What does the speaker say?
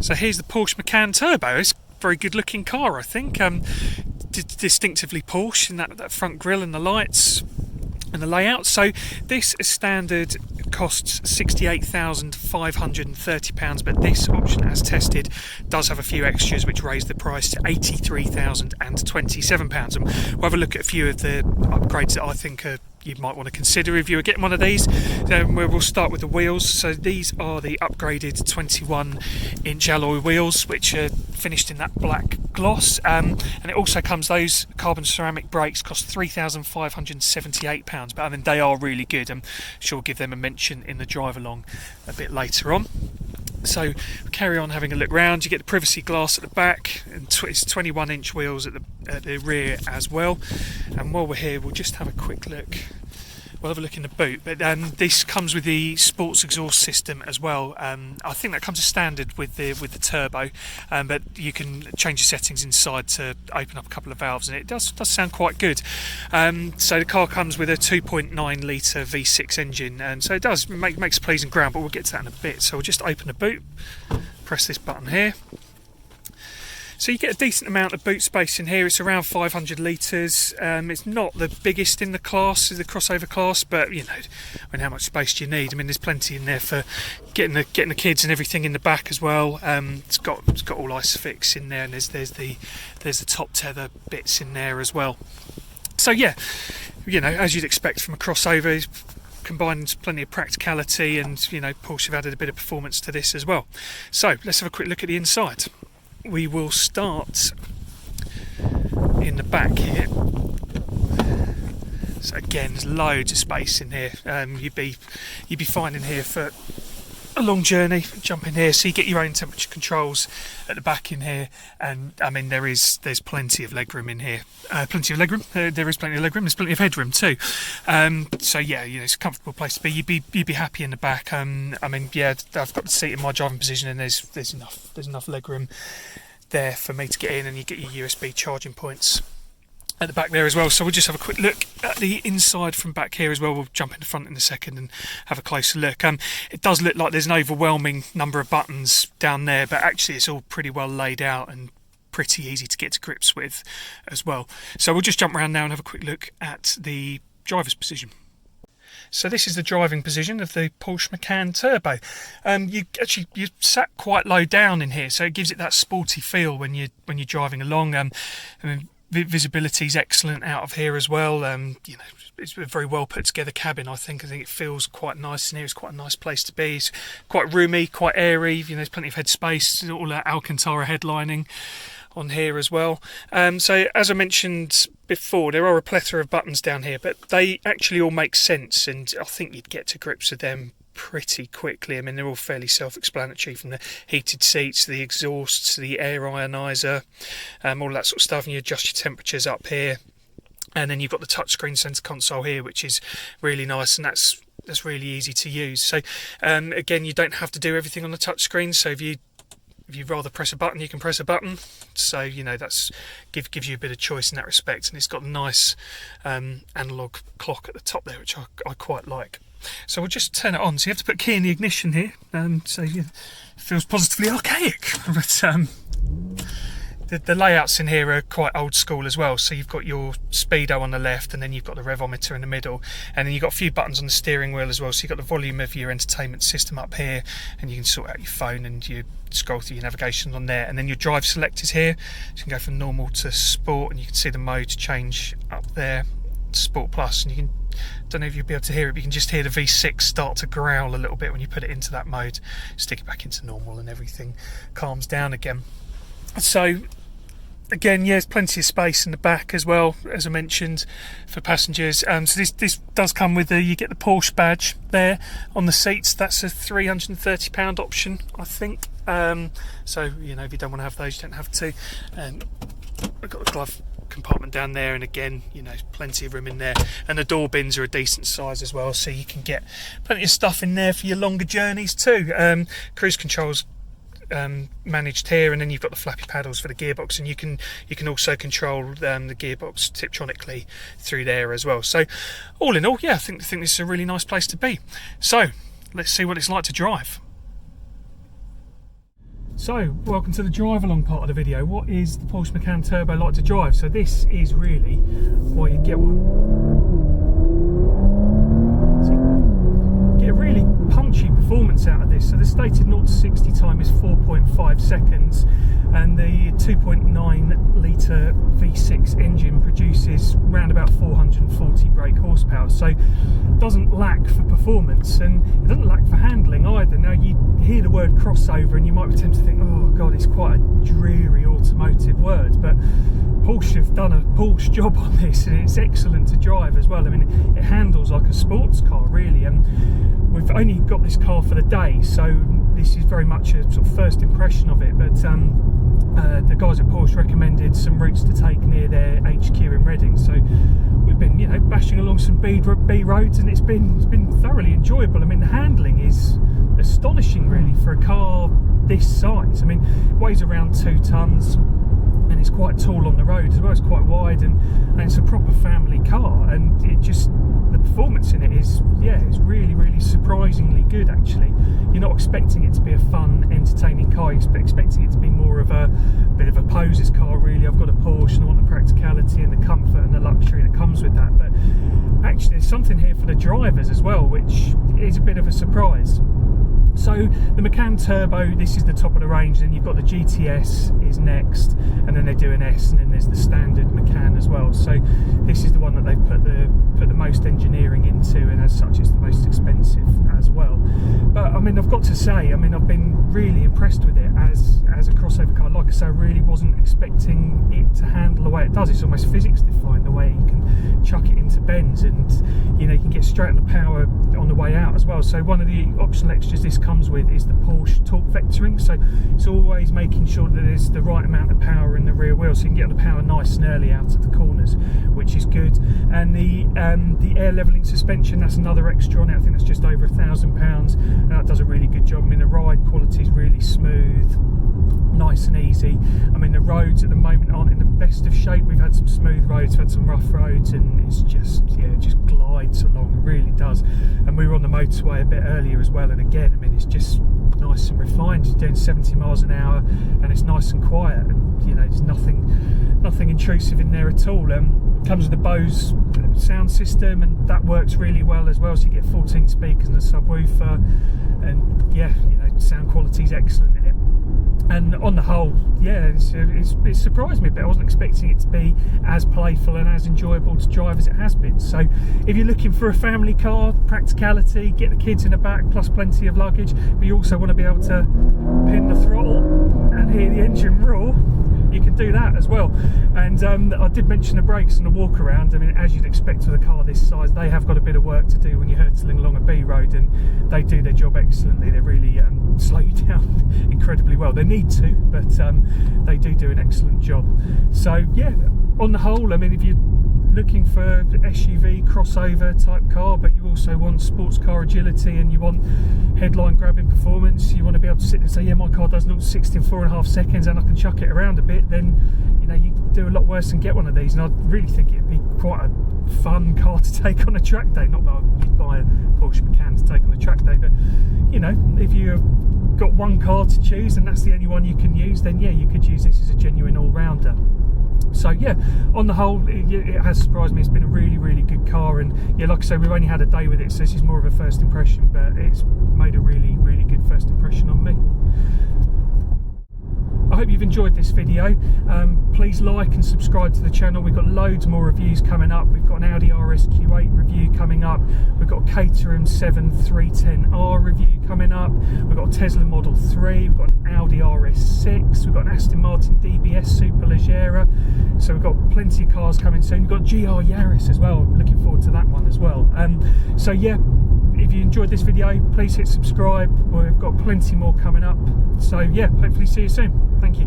So here's the Porsche Macan Turbo. It's a very good looking car, I think. Distinctively Porsche in that front grille and the lights and the layout. So this as standard costs £68,530, but this option as tested does have a few extras which raise the price to £83,027. And we'll have a look at a few of the upgrades that I think you might want to consider if you were getting one of these. We'll start with the wheels. So these are the upgraded 21-inch alloy wheels, which are finished in that black gloss, and it also comes, those carbon ceramic brakes cost £3,578, but I mean they are really good. I'm sure we'll give them a mention in the drive along a bit later on. So carry on having a look round. You get the privacy glass at the back, and it's 21-inch wheels at the rear as well. And while we're here, we'll just have a quick look. We'll have a look in the boot, but this comes with the sports exhaust system as well. I think that comes as standard with the turbo, but you can change the settings inside to open up a couple of valves, and it does sound quite good. So the car comes with a 2.9 litre V6 engine, and so it does makes a pleasing ground, but we'll get to that in a bit. So we'll just open the boot, press this button here. So you get a decent amount of boot space in here. It's around 500 litres. It's not the biggest in the class, the crossover class, but you know, I mean, how much space do you need? I mean, there's plenty in there for getting the kids and everything in the back as well. It's got all Isofix in there, and there's the top tether bits in there as well. So yeah, you know, as you'd expect from a crossover, it's combines plenty of practicality, and you know, Porsche have added a bit of performance to this as well. So let's have a quick look at the inside. We will start in the back here. So again, there's loads of space in here. You'd be fine in here for a long journey. Jump in here, so you get your own temperature controls at the back in here, and I mean there's plenty of legroom in here. There is plenty of legroom. There's plenty of headroom too. So yeah, you know, it's a comfortable place to be. You'd be happy in the back. I mean, yeah, I've got the seat in my driving position, and there's enough legroom there for me to get in, and you get your USB charging points at the back there as well. So we'll just have a quick look at the inside from back here as well. We'll jump in the front in a second and have a closer look. It does look like there's an overwhelming number of buttons down there, but actually it's all pretty well laid out and pretty easy to get to grips with as well. So we'll just jump around now and have a quick look at the driver's position. So this is the driving position of the Porsche Macan Turbo. You sat quite low down in here, so it gives it that sporty feel when you're driving along. I mean, visibility is excellent out of here as well. You know, it's a very well put together cabin. I think it feels quite nice in here. It's quite a nice place to be. It's quite roomy, quite airy. You know, there's plenty of head space. All that Alcantara headlining on here as well. So as I mentioned before, there are a plethora of buttons down here, but they actually all make sense, and I think you'd get to grips with them pretty quickly. I mean, they're all fairly self-explanatory, from the heated seats, the exhausts, the air ionizer, all that sort of stuff, and you adjust your temperatures up here. And then you've got the touchscreen centre console here, which is really nice, and that's really easy to use. So again, you don't have to do everything on the touchscreen, so if you'd rather press a button, you can press a button. So you know, that's gives you a bit of choice in that respect, and it's got a nice analog clock at the top there, which I quite like. So we'll just turn it on. So you have to put a key in the ignition here, so yeah, it feels positively archaic. But the layouts in here are quite old school as well. So you've got your speedo on the left, and then you've got the revometer in the middle, and then you've got a few buttons on the steering wheel as well. So you've got the volume of your entertainment system up here, and you can sort out your phone and you scroll through your navigation on there. And then your drive select is here, so you can go from normal to sport, and you can see the mode change up there, Sport Plus, and you can, don't know if you'll be able to hear it, but you can just hear the V6 start to growl a little bit when you put it into that mode. Stick it back into normal and everything calms down again. So again, yeah, there's plenty of space in the back as well, as I mentioned, for passengers. So this does come with you get the Porsche badge there on the seats. That's a £330 option, I think. So you know, if you don't want to have those, you don't have to. I've got the glove compartment down there, and again, you know, plenty of room in there, and the door bins are a decent size as well, so you can get plenty of stuff in there for your longer journeys too. Cruise controls managed here, and then you've got the flappy paddles for the gearbox, and you can also control the gearbox tiptronically through there as well. So all in all, yeah, I think this is a really nice place to be. So let's see what it's like to drive. So, welcome to the drive along part of the video. What is the Porsche Macan Turbo like to drive? So this is really why you get one. So you get a really punchy performance out of this. So the stated 0 to 60 time is 4.5 seconds, and the 2.9 litre V6 engine produces around about 440 brake horsepower. So it doesn't lack for performance, and it doesn't lack for handling either. Now you hear the word crossover and you might be tempted to think, oh god, it's quite a dreary automotive word, but Porsche have done a Porsche job on this, and it's excellent to drive as well. I mean, it handles like a sports car really, and we've only got this car for the day, so this is very much a sort of first impression of it, but the guys at Porsche recommended some routes to take near their HQ in Reading, so we've been, you know, bashing along some B roads, and it's been thoroughly enjoyable. I mean, the handling is astonishing really for a car this size. I mean, it weighs around 2 tons, and it's quite tall on the road as well. It's quite wide, and it's a proper family car, and it just, the performance in it is, yeah, it's really surprisingly good actually. You're not expecting it to be a fun, entertaining car. You're expecting it to be more of a bit of a poser's car really. I've got a Porsche and I want the practicality and the comfort and the luxury that comes with that, but actually there's something here for the drivers as well, which is a bit of a surprise. So the Macan Turbo, this is the top of the range, then you've got the GTS is next, and then they do an S, and then there's the standard Macan as well. So this is the one that they've put the most engineering into, and as such it's the most expensive as well. But I mean, I've got to say, I mean, I've been really impressed with it as a crossover car. Like I say, I really wasn't expecting it to handle the way it does. It's almost physics defying the way you can chuck it into bends, and you know, you can get straight on the power on the way out as well. So one of the optional extras this comes with is the Porsche torque vectoring, so it's always making sure that there's the right amount of power in the rear wheel, so you can get the power nice and early out of the corners, which is good. And the air levelling suspension, that's another extra on it. I think that's just over £1,000, and that does a really good job. I mean, the ride quality is really smooth, nice and easy. I mean, the roads at the moment aren't in the best of shape. We've had some smooth roads, we've had some rough roads, and it's just, yeah, it just glides along, it really does. And we were on the motorway a bit earlier as well, and again, I mean, it's just nice and refined. You're doing 70 miles an hour, and it's nice and quiet, and you know, there's nothing intrusive in there at all. It comes with the Bose sound system, and that works really well as well, so you get 14 speakers and a subwoofer, and yeah, you know, sound quality is excellent in it. And on the whole, yeah, it surprised me a bit. I wasn't expecting it to be as playful and as enjoyable to drive as it has been. So if you're looking for a family car, practicality, get the kids in the back plus plenty of luggage, but you also want to be able to pin the throttle and hear the engine roar, you can do that as well. And I did mention the brakes and the walk around. I mean, as you'd expect with a car this size, they have got a bit of work to do when you're hurtling along a B road, and they do their job excellently. They really slow you down incredibly well. They need to, but they do an excellent job. So yeah, on the whole, I mean, if you're looking for SUV crossover type car, but you also want sports car agility, and you want headline grabbing performance, you want to be able to sit and say, yeah, my car does 0 to 60 in 4.5 seconds and I can chuck it around a bit, then you know, you do a lot worse than get one of these. And I really think it'd be quite a fun car to take on a track day. Not that you'd buy a Porsche Macan to take on a track day, but you know, if you've got one car to choose and that's the only one you can use, then yeah, you could use this as a genuine all-rounder. So yeah, on the whole, it has surprised me. It's been a really good car, and yeah, like I say, we've only had a day with it, so this is more of a first impression, but it's made a really good first impression on me. I hope you've enjoyed this video. Please like and subscribe to the channel. We've got loads more reviews coming up. We've got an Audi RS Q8 review coming up. We've got a Caterham 7 310R review coming up. We've got a Tesla Model 3. We've got an Audi RS6. We've got an Aston Martin DBS Superleggera. So we've got plenty of cars coming soon. We've got GR Yaris as well. Looking forward to that one as well. So yeah, if you enjoyed this video, please hit subscribe. We've got plenty more coming up. So yeah, hopefully see you soon. Thank you.